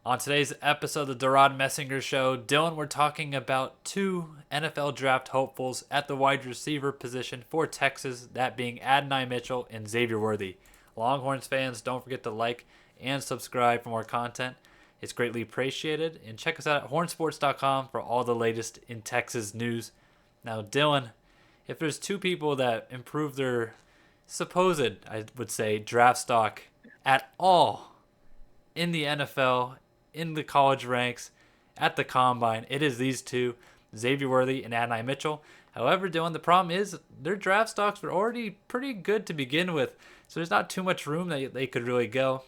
On today's episode of the DeRaud-Messinger Show, Dylan, we're talking about two NFL draft hopefuls at the wide receiver position for Texas, that being Adonai Mitchell and Xavier Worthy. Longhorns fans, don't forget to like and subscribe for more content. It's greatly appreciated. And check us out at HornSports.com for all the latest in Texas news. Now, Dylan, if there's two people that improved their supposed, I would say, draft stock at all in the NFL, in the college ranks, at the combine, it is these two, Xavier Worthy and Adonai Mitchell. However, Dylan, the problem is their draft stocks were already pretty good to begin with, so there's not too much room that they could really go.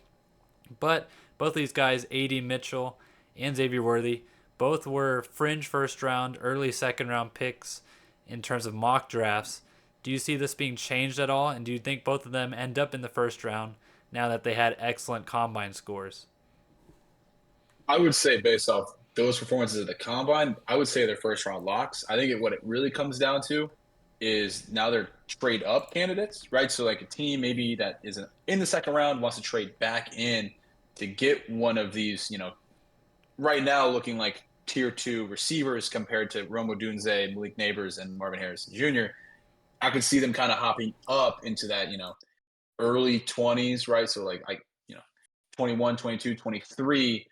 But both these guys, AD Mitchell and Xavier Worthy, both were fringe first round, early second round picks in terms of mock drafts. Do you see this being changed at all? And do you think both of them end up in the first round now that they had excellent combine scores? I would say based off those performances at the combine, I would say they're first round locks. I think what it really comes down to is now they're trade up candidates, right? So like a team maybe that isn't in the second round wants to trade back in to get one of these, right now looking like tier two receivers compared to Rome Odunze, Malik Neighbors, and Marvin Harrison Jr. I could see them kind of hopping up into that, early 20s, right? So like 21, 22, 23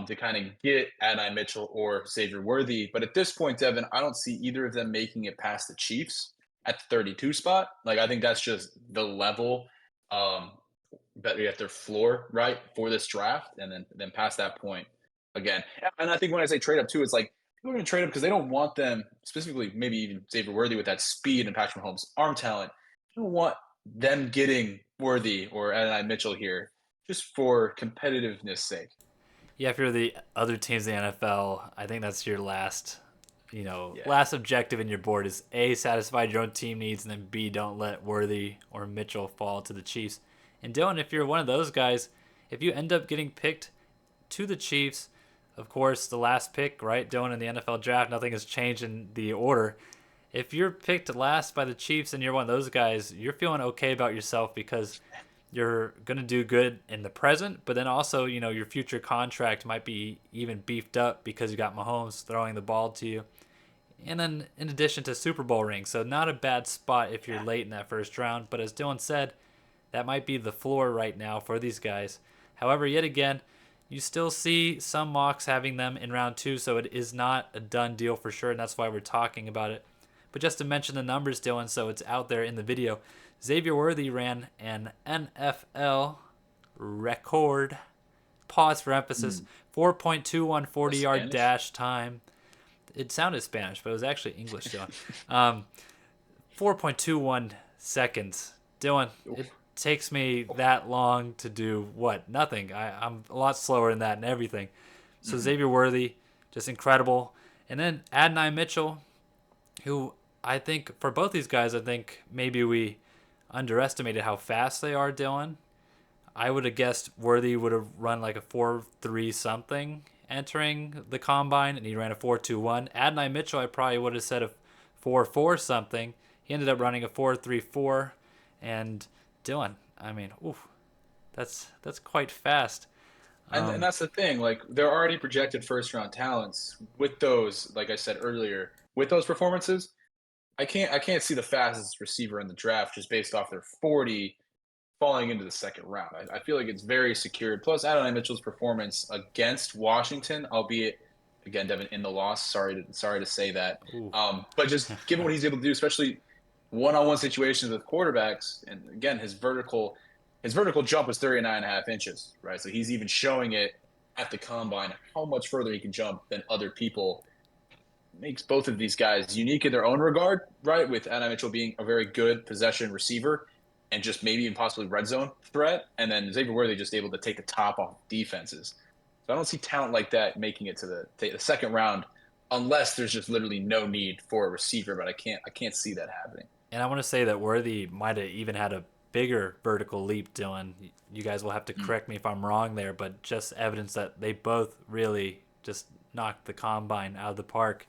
to kind of get Adonai Mitchell or Xavier Worthy. But at this point, Devin, I don't see either of them making it past the Chiefs at the 32 spot. Like, I think that's just the level um, that at their floor, right, for this draft. And then past that point, again. And I think when I say trade up too, it's like people are going to trade up because they don't want them, specifically maybe even Xavier Worthy with that speed and Patrick Mahomes' arm talent. They don't want them getting Worthy or Adonai Mitchell here just for competitiveness sake. Yeah, if you're the other teams in the NFL, I think that's your last, Yeah. last objective in your board is A, satisfy your own team needs, and then B, don't let Worthy or Mitchell fall to the Chiefs. And Dylan, if you're one of those guys, if you end up getting picked to the Chiefs, of course, the last pick, right, Dylan, in the NFL draft, nothing has changed in the order. If you're picked last by the Chiefs and you're one of those guys, you're feeling okay about yourself because you're going to do good in the present, but then also, your future contract might be even beefed up because you got Mahomes throwing the ball to you. And then in addition to Super Bowl rings, so not a bad spot if you're late in that first round, but as Dylan said, that might be the floor right now for these guys. However, yet again, you still see some mocks having them in round two, so it is not a done deal for sure, and that's why we're talking about it. But just to mention the numbers, Dylan, so it's out there in the video. Xavier Worthy ran an NFL record, pause for emphasis, 4.21 That's 40-yard Spanish. dash time. It sounded Spanish, but it was actually English, Dylan. 4.21 seconds. Dylan, it Oof. takes me that long to do what? Nothing. I'm a lot slower than that and everything. So Mhm. Xavier Worthy, just incredible. And then Adonai Mitchell, who I think for both these guys, I think maybe we underestimated how fast they are, Dylan. I would have guessed Worthy would have run like a 4.3 something entering the combine, and he ran a 4.21. Adonai Mitchell, I probably would have said a 4.4 something. He ended up running a 4.34. And Dylan, I mean, oof, that's quite fast. And Um, that's the thing. Like they're already projected first round talents with those, like I said earlier, with those performances. I can't see the fastest receiver in the draft just based off their 40 falling into the second round. I feel like it's very secured. Plus, Adonai Mitchell's performance against Washington, albeit again, Devin in the loss. Sorry to say that. ooh. But just given what he's able to do, especially one-on-one situations with quarterbacks, and again, his vertical jump was 39.5 inches, right? So he's even showing it at the combine how much further he can jump than other people. Makes both of these guys unique in their own regard, right? With Anna Mitchell being a very good possession receiver and just maybe even possibly red zone threat, and then Xavier Worthy just able to take the top off defenses. So I don't see talent like that making it to the second round unless there's just literally no need for a receiver. But I can't see that happening. And I want to say that Worthy might have even had a bigger vertical leap, Dylan. You guys will have to Mm. correct me if I'm wrong there, but just evidence that they both really just knocked the combine out of the park.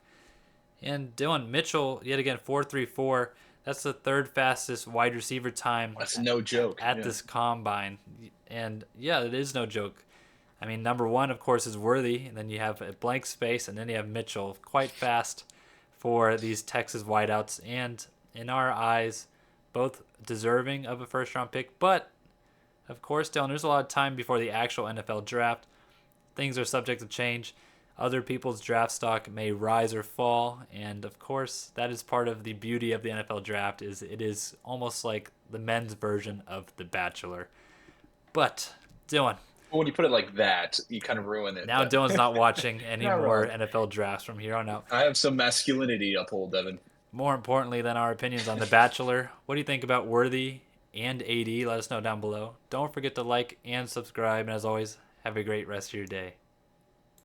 And Dylan Mitchell, yet again, 4.34. That's the third fastest wide receiver time That's no joke. at Yeah. this combine. And yeah, it is no joke. I mean, number one, of course, is Worthy, and then you have a blank space, and then you have Mitchell. Quite fast for these Texas wideouts, and in our eyes, both deserving of a first-round pick. But, of course, Dylan, there's a lot of time before the actual NFL draft. Things are subject to change. Other people's draft stock may rise or fall, and of course, that is part of the beauty of the NFL draft. Is it is almost like the men's version of The Bachelor. But Dylan, But when you put it like that, you kind of ruin it. now But Dylan's not watching any not more wrong. NFL drafts from here on out. I have some masculinity to uphold, Devin. More importantly than our opinions on The Bachelor, what do you think about Worthy and AD? Let us know down below. Don't forget to like and subscribe, and as always, have a great rest of your day.